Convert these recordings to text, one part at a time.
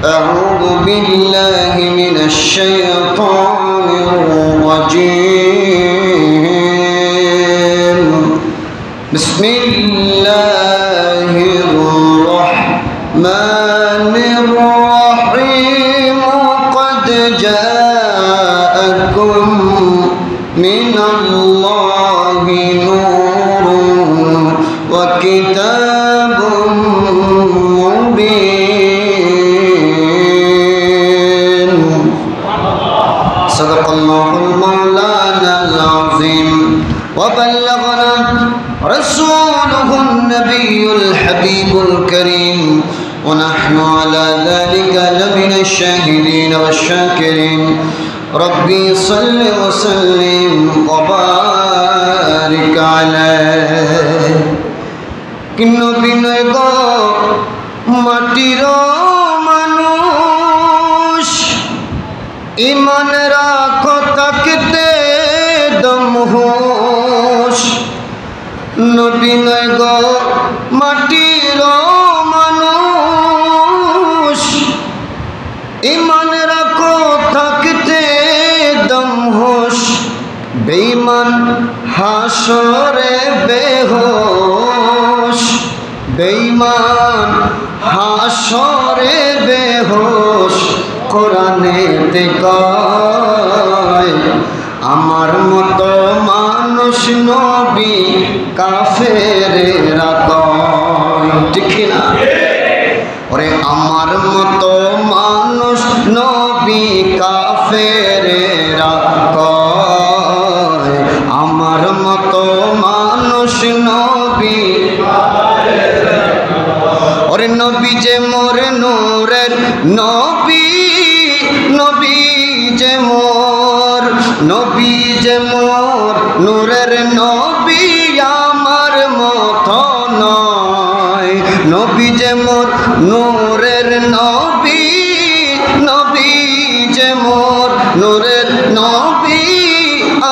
أعوذ بالله من الشيطان الرجيم بسم الله الرحمن الرحيم قد جاءكم من الله نور وكتاب مبين صدق الله مولانا العظيم وبلغنا رسوله النبي الحبيب الكريم ونحن على ذلك لمن الشاهدين والشاكرين ربي صل وسلم وبارك عليه কিন্ন বিনয় গো মাটির মানুষ ইমান রাখো তাকতে দম হোশ নবিনয় গো মাটির মানুষ ইমান রাখো থাকতে দম হোশ বেঈমান হাসরে বেহোশ বেঈমান হাসরে বেহোশ কোরআনেতে কয় আমার মতো মানুষ নবী কাফেরেরা কয় ঠিক না ওরে আমার মতো মানুষ নবী কাফেরেরা কয় আমার মতো মানুষ নবী ওরে নবী যে মোর নূরের নবী নবী যে মোর নবী যে মোর নূরের নবী আমার মতো নয় নবী যে মোর নূরের নবী নবী যে মোর নূরের নবী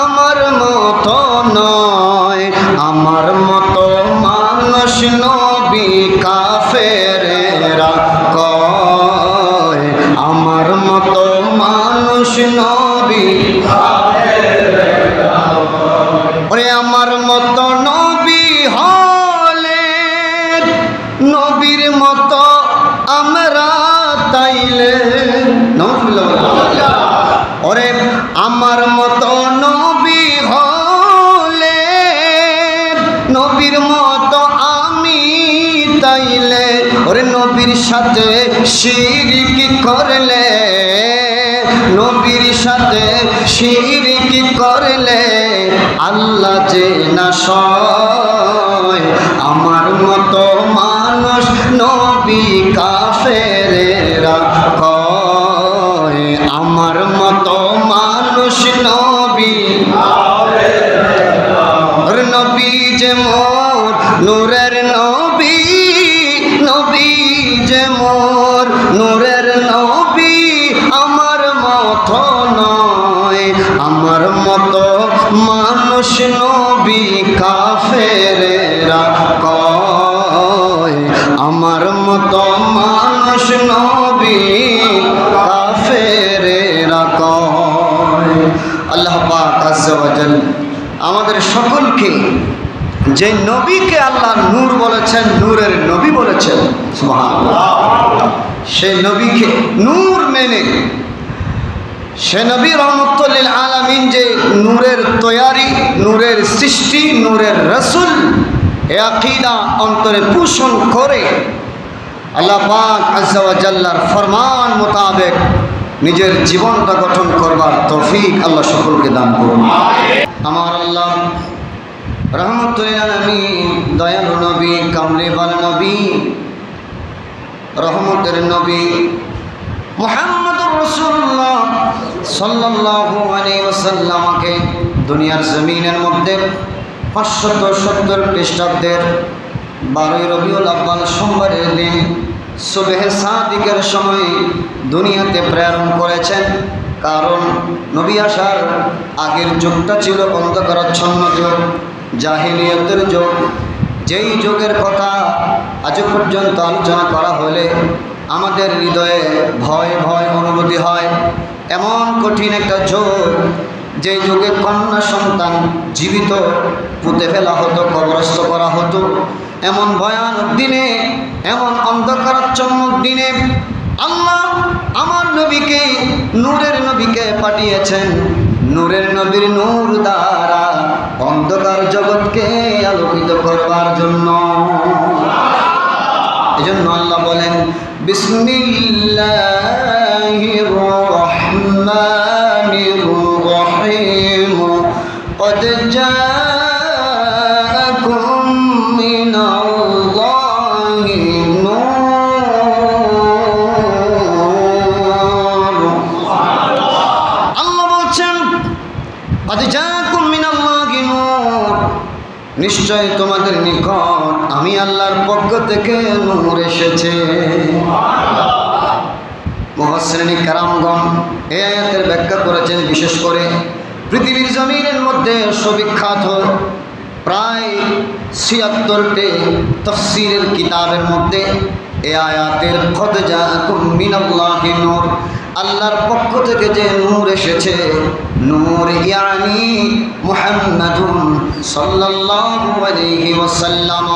আমার মতো নয় আমার মতো মানুষ নবী কাফেরেরা কয় আমার মতো মানুষ নবী ওরে আমার মতো নবী হলে নবীর মতো আমরা তাইলে ওরে আমার মতো নবী হলে নবীর মতো আমি তাইলে ওরে নবীর সাথে শিরক করলে নবীর সাথে শিরক করলে আল্লাহ যে না সয় আমার মতো মানুষ নবী কাফেরেরা কয় আমার মতো মানুষ নবী নবী যে মোর নূরের নবী নবী যে মোর নূরের নবী আমার মতো নয় আমার মতো মানুষ নবী কাফেরেরা কয় আমার মতো মানুষ নবী কাফেরেরা কয় আল্লাহ পাক আজ্জা ওয়া জাল আমাদের সকলকে যে নবীকে আল্লাহ নূর বলেছেন নূরের নবী বলেছেন সুবহানাল্লাহ সেই নবীকে নূর মেনে সে নবী রহমতুল লিল আলামিন যে নূরের তৈয়ারি নূরের সৃষ্টি নূরের রাসূল এ আকীদা অন্তরে পোষণ করে আল্লাহ পাক আজ্জা ওয়া জাল্লার ফরমান মোতাবেক নিজের জীবনটা গঠন করবার তৌফিক আল্লাহ সকলকে দান করুন আমার আল্লাহ রহমতুল লিল আলামিন দয়ালু নবী কামলিওয়ালা নবী রহমতের নবী মুহাম্মদুর রাসূলুল্লাহ সাল্লাল্লাহু আলাইহি ওয়াসাল্লামকে দুনিয়ার জমিনের মধ্যে 570 খ্রিস্টাব্দের 12 রবিউল আউয়াল সোমবারের দিন সুবহে সাদিকের সময় দুনিয়াতে প্রেরণ করেছেন। কারণ নবী আসার আগের যুগটা ছিল অন্ধকারাচ্ছন্ন যুগ, জাহিলিয়াতের যুগ। যেই যুগের কথা আজ পর্যন্ত আলোচনা করা হলে আমাদের হৃদয়ে ভয় ভয় অনুভূতি হয়। এমন কঠিন একটা যুগ, যে যুগে কন্যা সন্তান জীবিত পুঁতে ফেলা হতো, কবরস্থ করা হতো। এমন ভয়ানক দিনে, এমন অন্ধকারাচ্ছন্ন দিনে আল্লাহ আমার নবীকে, নূরের নবীকে পাঠিয়েছেন। নূরের নবীর নূর দ্বারা অন্ধকার জগৎকে আলোকিত করবার জন্য। এজন্য আল্লাহ বলেন, বিসমিল্লাহির রহমানির রহিম, قد جاءكم من الله نور। আল্লাহ বলছেন, قد جاءكم من الله نور, নিশ্চয় তোমাদের নিকট আমি আল্লাহর পক্ষ থেকে নূর এসেছে। মুফাসসিরিন কেরামগণ এই আয়াতের ব্যাখ্যা করেছেন, বিশেষ করে পৃথিবীর জমিনের মধ্যে সুবিখ্যাত প্রায় ৭৬টি তাফসীরের কিতাবের মধ্যে এই আয়াতের কদ জাআকুম মিনাল্লাহি নূর, আল্লাহর পক্ষ থেকে যে নূর এসেছে, নূর ইয়ানি মুহাম্মাদুন সাল্লাল্লাহু আলাইহি ওয়াসাল্লাম।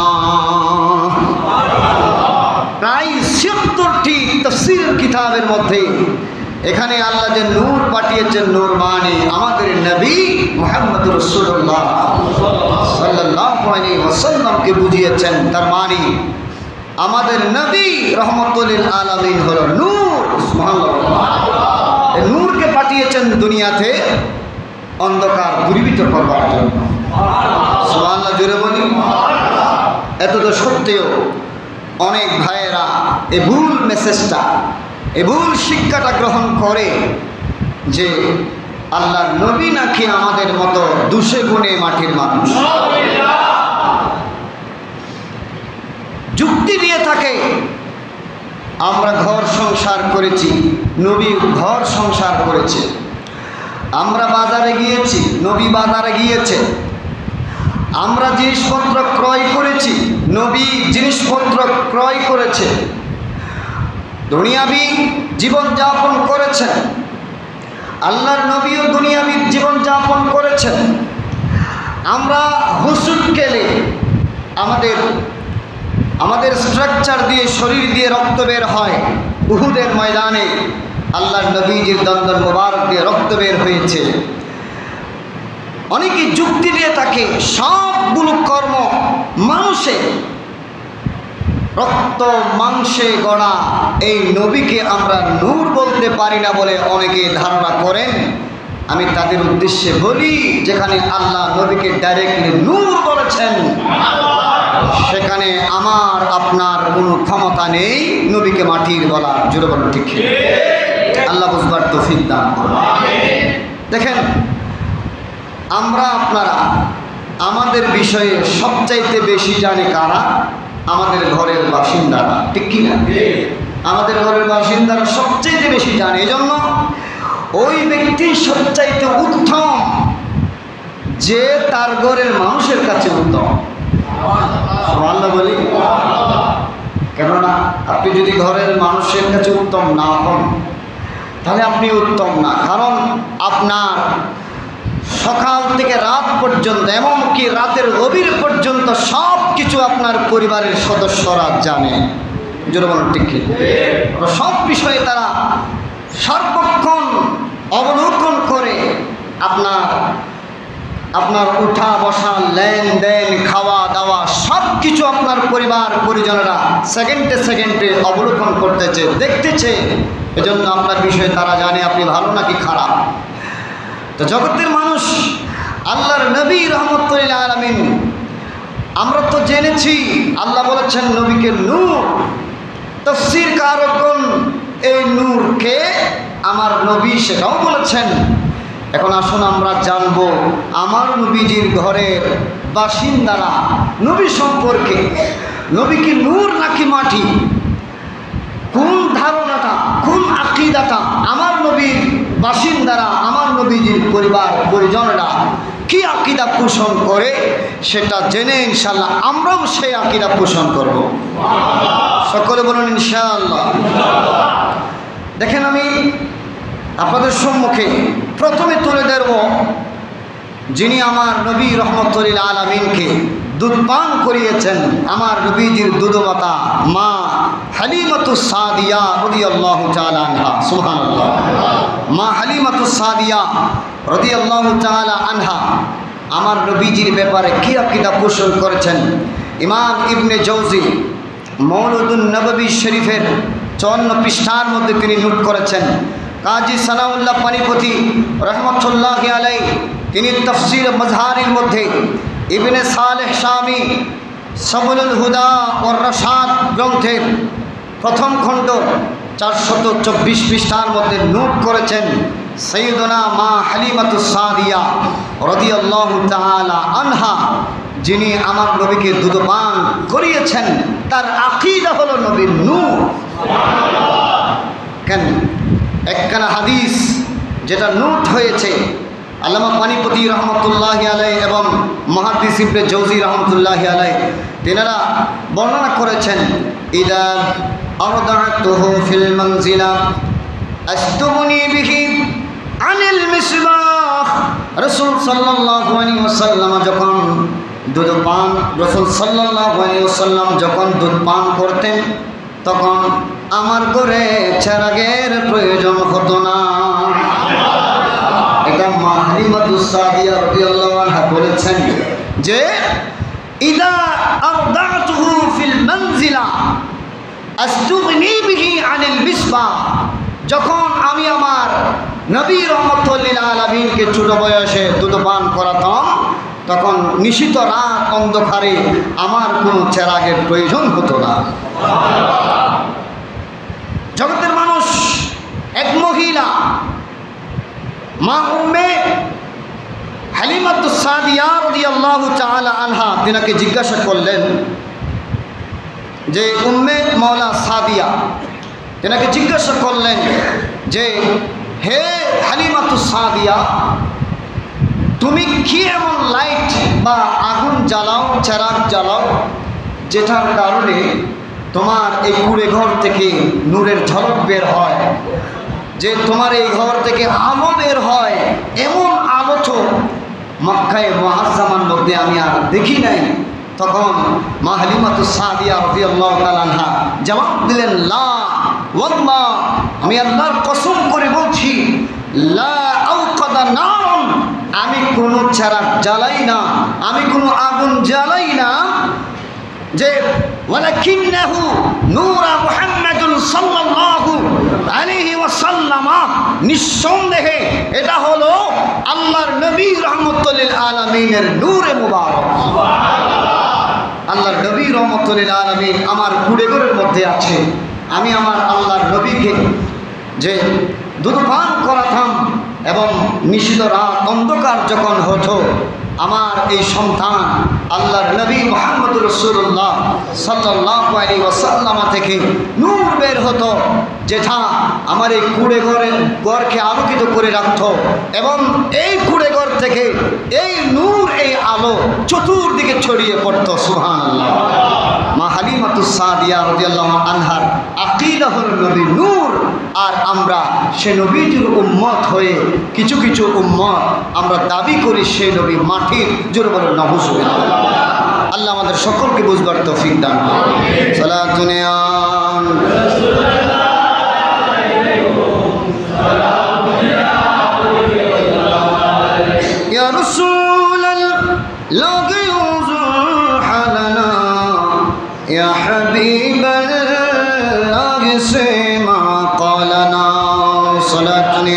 প্রায় ৭৬টি তাফসীরের কিতাবের মধ্যে এখানে আল্লাহ যে নূর পাঠিয়েছেন, নূর মানে আমাদের নবী মুহাম্মদুর রাসূলুল্লাহ সাল্লাল্লাহু আলাইহি ওয়াসাল্লামকে বুঝিয়েছেন। তার মানে আমাদের নবী রহমতুল লিল আলামিন হলো নূর। সুবহানাল্লাহ, এই নূরকে পাঠিয়েছেন দুনিয়াতে অন্ধকার দূরীভূত করবার জন্য। সুবহানাল্লাহ, জোরে বলি। এত তো সত্ত্বেও অনেক ভাইয়েরা এই ভুল মেসেজটা, এই ভুল শিক্ষাটা গ্রহণ করে যে আল্লাহর নবী নাকি আমাদের মতো দুষে গুণে মাটির মানুষ। যুক্তি দিয়ে থাকে, আমরা ঘর সংসার করেছি, নবী ঘর সংসার করেছে। আমরা বাজারে গিয়েছি, নবী বাজারে গিয়েছে। আমরা জিনিসপত্র ক্রয় করেছি, নবী জিনিসপত্র ক্রয় করেছে। দুনিয়াবি জীবনযাপন করেছেন, আল্লাহর নবীও দুনিয়াবি জীবনযাপন করেছেন। আমরা হুসুল খেলে আমাদের স্ট্রাকচার দিয়ে, শরীর দিয়ে রক্ত বের হয়। উহুদের ময়দানে আল্লাহর নবীজির দন্দন মোবারক দিয়ে রক্ত বের হয়েছে। অনেকে যুক্তি দিয়ে থাকে সবগুলো কর্ম মানুষের রক্ত মাংসে গড়া এই নবীকে আমরা নূর বলতে পারি না বলে অনেকে ধারণা করেন। আমি তাদের উদ্দেশ্যে বলি, যেখানে আল্লাহ নবীকে ডাইরেক্টলি নূর বলেছেন, সেখানে আমার আপনার কোনো ক্ষমতা নেই নবীকে মাটির বলার। জোরে বলুন ঠিক। আল্লাহ বুঝবার তৌফিক দান করুন। দেখেন, আমরা আপনারা আমাদের বিষয়ে সবচাইতে বেশি জানি কারা? আমাদের ঘরের বাসিন্দারা, ঠিক কি না? আমাদের ঘরের বাসিন্দারা সবচাইতে বেশি জানে। এই জন্য ওই ব্যক্তি সবচাইতে উত্তম যে তার ঘরের মানুষের কাছে উত্তম। সুবহানাল্লাহ বলি। কেননা আপনি যদি ঘরের মানুষের কাছে উত্তম না হন, তাহলে আপনি উত্তম না। কারণ আপনার সকাল থেকে রাত পর্যন্ত, এমনকি রাতের গভীর পর্যন্ত সব কিছু আপনার পরিবারের সদস্যরা জানে। জোরে বলুন ঠিক কি? সব বিষয়ে তারা সর্বক্ষণ অবলোকন করে আপনার উঠা বসা, লেনদেন, খাওয়া দাওয়া সব কিছু আপনার পরিবার পরিজনেরা সেকেন্ডে সেকেন্ডে অবলোকন করতেছে, দেখতেছে। এজন্য আপনার বিষয়ে তারা জানে আপনি ভালো নাকি খারাপ। তো জগতের মানুষ আল্লাহর নবী রহমতুল লিল আলামিন, আমরা তো জেনেছি আল্লাহ বলেছেন নবীকে নূর। তাফসীর কারকগণ এই নূরকে আমার নবী সেটাও বলেছেন। এখন আসুন আমরা জানব আমার নবীজির ঘরের বাসিন্দারা নবী সম্পর্কে, নবী কি নূর নাকি মাটি, কোন ধারণাটা, কোন আকীদাটা আমার নবীর বাসিন্দারা, আমার নবীজির পরিবার পরিজনরা কি আকীদা পোষণ করে সেটা জেনে ইনশাআল্লাহ আমরাও সেই আকীদা পোষণ করব। সকলে বলুন ইনশাআল্লাহ। দেখেন, আমি আপনাদের সম্মুখে প্রথমে তুলে ধরব যিনি আমার নবী রহমতুল আলামিনকে দুধ পান করিয়েছেন, আমার নবীজির দুধমাতা মা হালিমাতুস সাদিয়া রাদিয়াল্লাহু তাআলা আনহা। সুবহানাল্লাহ। মা হালিমাতুস সাদিয়া রাদিয়াল্লাহু তাআলা আনহা আমার নবীজির ব্যাপারে কি আকীদা পোষণ করেছেন ইমাম ইবনে জৌজি মওলুদুন নববী শরীফের 54 পৃষ্ঠার মধ্যে তিনি নোট করেছেন। কাজী সানাউল্লাহ পানিপতি রহমতুল্লাহি আলাইহি তিনি তাফসীর মাজহারির মধ্যে ইবনে সালেহ শামী সাবুলুল হুদা ওয়ার রাশাদ গ্রন্থের প্রথম খণ্ড 424 পৃষ্ঠার মধ্যে নোট করেছেন, সাইয়্যিদুনা মা হালিমাতুস সাদিয়া রাদিয়াল্লাহু তাআলা আনহা যিনি আমার নবীকে দুধ পান করিয়েছেন তার আকীদা হলো নবীর নূর। কেন? একখানা হাদিস যেটা নোট হয়েছে, আল্লামা পানিপতি রহমতুল্লাহি আলাইহি এবং মুহাদ্দিস ইবনে জৌজি রহমতুল্লাহি আলাইহি তিনারা বর্ণনা করেছেন, ইদা আরদাতুহু ফিল মানজিলা আস্তুগনি বিহি আনিল মিসবাহ। রাসূল সাল্লাল্লাহু আলাইহি ওয়াসাল্লাম যখন দুধ পান রাসূল সাল্লাল্লাহু আলাইহি ওয়াসাল্লাম যখন দুধ পান করতেন তখন আমার ঘরে চেরাগের প্রয়োজন হতো না। এটা মা হালিমাতুস সাদিয়া রাদিয়াল্লাহু আনহা বলেছেন যে ইদা আরদাতুহু ফিল মানজিলা আস্তুগনি বিহি আনিল মিসবাহ। যখন আমি আমার নবী রহমতুল লিল আলামিনকে ছোট বয়সে দুধ পান করাতাম তখন নিশিত রাত অন্ধকারে আমার কোনো চেরাগের প্রয়োজন হতো না। জগতের মানুষ এক মহিলা মা উম্মে হালিমাতুস সাদিয়া রাদিয়াল্লাহু তাআলা আনহা তিনাকে জিজ্ঞাসা করলেন যে উম্মে মাওলা সাদিয়া তিনাকে জিজ্ঞাসা করলেন যে হে হালিমাতুস সাদিয়া, তুমি কি এমন লাইট বা আগুন জ্বালাও, চেরাগ জ্বালাও যেটার কারণে তোমার এই কুড়ে ঘর থেকে নূরের ঝলক বের হয়, যে তোমার এই ঘর থেকে আলো বের হয়, এমন আলো তো মক্কায় মুআজ্জামার মধ্যে আমি আর দেখি নাই। তখন মা হালিমাতুস সাদিয়া রাদিয়াল্লাহু তাআলা আনহা জবাব দিলেন, লা ওয়াল্লাহ, আমি আল্লাহর কসম করে বলছি, লা আওকাদা নারুন, আমি কোনো চেরাগ জ্বালাই না, আমি কোনো আগুন জ্বালাই না, যে ওয়ালাকিন্নাহু নূরা মুহাম্মাদুন সাল্লাল্লাহু আলাইহি ওয়াসাল্লাম, নিঃসন্দেহে এটা হলো আল্লাহর নবী রাহমাতুল লিল আলামিনের নূরে মুবারক। আল্লাহর নবী রাহমাতুল লিল আলামিন আমার কুড়ে ঘরের মধ্যে আছে। আমি আমার আল্লাহর নবীকে যে দুধ পান করাতাম এবং নিষিদ্ধ রাত অন্ধকার যখন হতো আমার এই সন্তান আল্লাহর নবী মুহাম্মদুর রাসূলুল্লাহ সাল্লাল্লাহু আলাইহি ওয়াসাল্লাম থেকে নূর বের হতো, যেটা আমার এই কুড়ে ঘরকে আলোকিত করে রাখত এবং এই কুড়ে ঘর থেকে এই নূর, এই আলো চতুর্দিকে ছড়িয়ে পড়ত। সুবহানাল্লাহ। মা হালিমাতুস সাদিয়া রাদিয়াল্লাহু আনহার আকীদা হল নবী নূর, আর আমরা সে নবীর উম্মত হয়ে কিছু কিছু উম্মত আমরা দাবি করি সে নবী মাটির। জোরে বলুন নাউযুবিল্লাহ। আল্লাহ আমাদের সকলকে বুঝবার তৌফিক দান করুন। সালাতুন ইয়া রাসূলাল্লাহ হালানা ইয়া হাবিবাল্লাহ সিমা ক্বালানা সালাতুন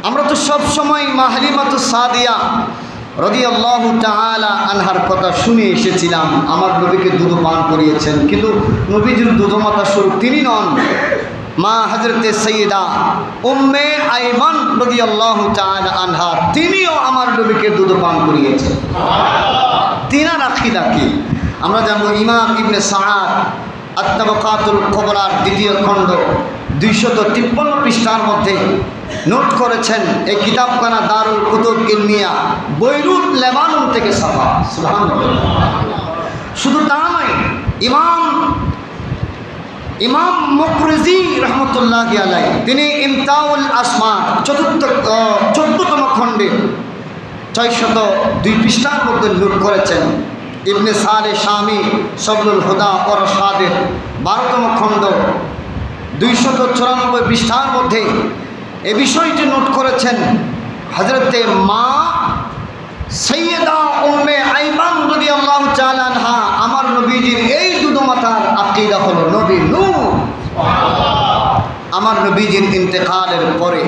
আমরা তো সব সময় মা হালিমাতুস সাদিয়া রাদিয়াল্লাহু তাআলা আনহার কথা শুনে এসেছিলাম, আমার নবীকে দুধ পান করিয়েছেন, কিন্তু নবীজির দুধমাতা স্বরূপ তিনি নন। মা হযরতে সাইয়্যিদা উম্মে আইমান রাদিয়াল্লাহু তাআলা আনহা তিনিও আমার নবীকে দুধ পান করিয়েছেন। তিনার আকীদা কি? আমরা জানবো ইমাম ইবনে সাআদ আত-তাবাকাতুল কুবরার দ্বিতীয় খণ্ড 253 পৃষ্ঠার মধ্যে নোট করেছেন, এই কিতাবখানা দারুল কুতুব ইলমিয়া বৈরুত লেবানন থেকে ছাপা। সুবহানাল্লাহ। শুধু তা নয়, ইমাম মুকরিজি রহমতুল্লাহি আলাইহি তিনি ইমতাউল আসমা 14তম খণ্ডে 602 পৃষ্ঠার মধ্যে নোট করেছেন। ইবনে সালে শামি সবলুল হুদা ও রশাদের 12তম খণ্ড 294 পৃষ্ঠার মধ্যে এই বিষয়টি নোট করেছেন। হযরতে মা সৈয়দা উম্মে আইমান রাদিয়াল্লাহু তাআলা আনহা আমার নবীজির এই দুধ মাতার আকীদা হলো নবী নূর। আমার নবীজির ইন্তেকালের পরে,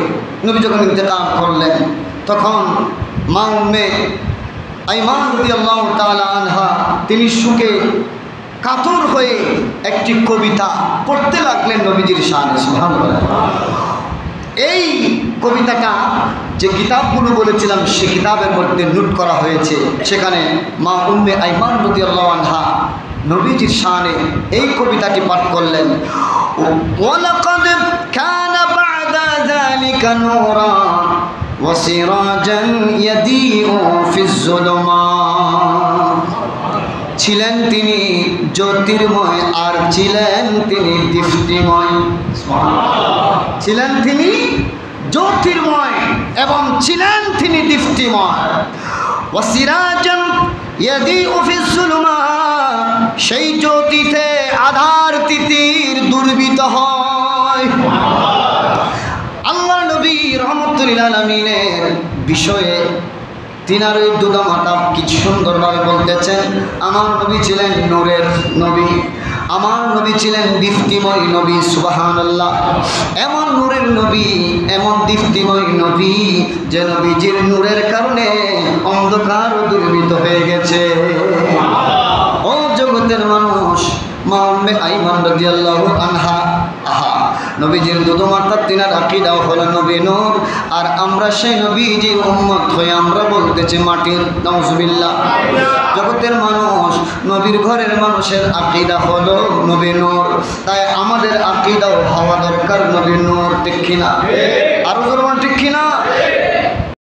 নবী যখন ইন্তেকাল করলেন, তখন মা উম্মে আইমান রাদিয়াল্লাহু তাআলা আনহা তিনি সুখে কাতর হয়ে একটি কবিতা পড়তে লাগলেন নবীজির শানে। সুবহানাল্লাহ। এই কবিতাটা যে কিতাবগুলো বলেছিলাম সে কিতাবের মধ্যে নোট করা হয়েছে। সেখানে মা উম্মে আইমান রাদিয়াল্লাহু আনহা নবীজির শানে এই কবিতাটি পাঠ করলেন। ওয়ালাকাদ কানা বা'দা যালিকা নূরা ওয়া সিরাজান ইয়াদিউ ফিজ যুলুমাত। ছিলেন তিনি জ্যোতির্ময় আর ছিলেন তিনি দীপ্তিময়। ছিলেন তিনি জ্যোতির্ময় এবং ছিলেন তিনি দীপ্তিময়। ওয়া সিরাজান ইয়াদিউ ফিজ যুলুমাত, সেই জ্যোতিতে আধার তিতির দুর্বিত হয়। আল্লাহ নবী রাহমাতুল লিল আলামিনের বিষয়ে তিনার ওই দুধা মাতা কি সুন্দরভাবে বলতেছেন, আমার নবী ছিলেন নূরের নবী, আমার নবী ছিলেন দীপ্তিময় নবী। সুবহানাল্লাহ। এমন নূরের নবী, এমন দীপ্তিময় নবী যে নবীজির নূরের কারণে অন্ধকার দুর্বৃত হয়ে গেছে। ও জগতের মানুষ, মা উম্মে আইমান রাদিয়াল্লাহু আনহা নবীজির দুধ মাতা তিনার আকীদাও হলো নবী নূর। আর আমরা সেই নবীজির উম্মত হয়ে আমরা বলতেছি মাটির। নাউজুবিল্লাহ। জগতের মানুষ, নবীর ঘরের মানুষের আকীদা হলো নবী নূর, তাই আমাদের আকীদাও হওয়া দরকার নবী নূর। ঠিক কিনা? আরো জোরে ঠিক কিনা?